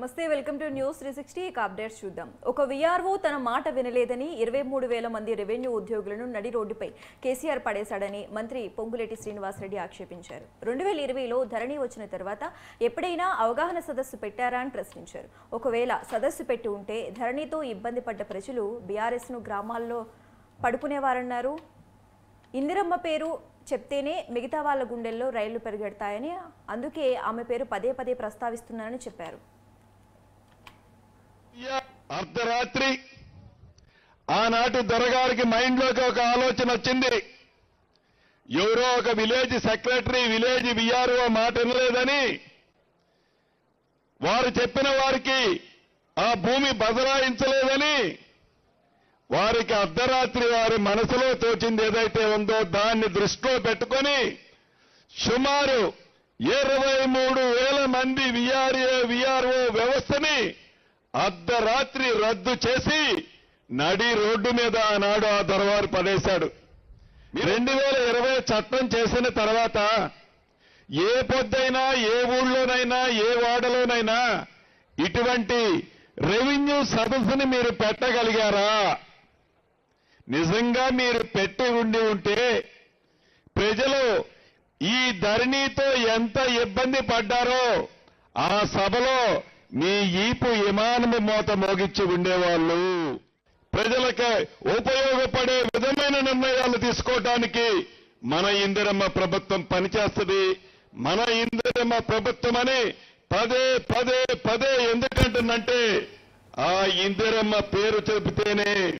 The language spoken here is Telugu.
నమస్తే వెల్కమ్ టు న్యూస్ 360 అప్డేట్స్ చూద్దాం. ఒక విఆర్ఓ తన మాట వినలేదని 23,000 మంది రెవెన్యూ ఉద్యోగులను నడి రోడ్డుపై కేసీఆర్ పడేశాడని మంత్రి పొంగులేటి శ్రీనివాసరెడ్డి ఆక్షేపించారు. 2020లో ధరణి వచ్చిన తర్వాత ఎప్పుడైనా అవగాహన సదస్సు పెట్టారా అని ప్రశ్నించారు. ఒకవేళ సదస్సు పెట్టి ఉంటే ధరణితో ఇబ్బంది పడ్డ ప్రజలు బీఆర్ఎస్ను గ్రామాల్లో పడుకునేవారన్నారు. ఇందిరమ్మ పేరు చెప్తేనే మిగతా వాళ్ళ గుండెల్లో రైళ్లు పరిగెడతాయని, అందుకే ఆమె పేరు పదే పదే ప్రస్తావిస్తున్నారని చెప్పారు. అర్ధరాత్రి ఆనాటి దొరగారికి మైండ్లోకి ఒక ఆలోచన వచ్చింది. ఎవరో ఒక విలేజ్ సెక్రటరీ విలేజ్ విఆర్ఓ మాట వినలేదని వారు చెప్పిన వారికి ఆ భూమి బదలాయించలేదని వారికి అర్ధరాత్రి వారి మనసులో తోచింది ఏదైతే ఉందో దాన్ని దృష్టిలో పెట్టుకొని సుమారు 23,000 మంది విఆర్ఓ వ్యవస్థని అర్ధరాత్రి రద్దు చేసి నడి రోడ్డు మీద ఆనాడు ఆ దొరవారు పడేశాడు. 2020 చట్టం చేసిన తర్వాత ఏ పొద్దైనా ఏ ఊళ్ళోనైనా ఏ వాడలోనైనా ఇటువంటి రెవెన్యూ సదస్సుని మీరు పెట్టగలిగారా? నిజంగా మీరు పెట్టి ఉంటే ప్రజలు ఈ ధరణితో ఎంత ఇబ్బంది పడ్డారో ఆ సభలో మీ ఈపు విమానము మోత మోగించి ఉండేవాళ్ళు. ప్రజలకి ఉపయోగపడే విధమైన నిర్ణయాలు తీసుకోవడానికి మన ఇందిరమ్మ ప్రభుత్వం పనిచేస్తుంది. మన ఇందిరమ్మ ప్రభుత్వం అని పదే ఎందుకంటుందంటే ఆ ఇందిరమ్మ పేరు చెబితేనే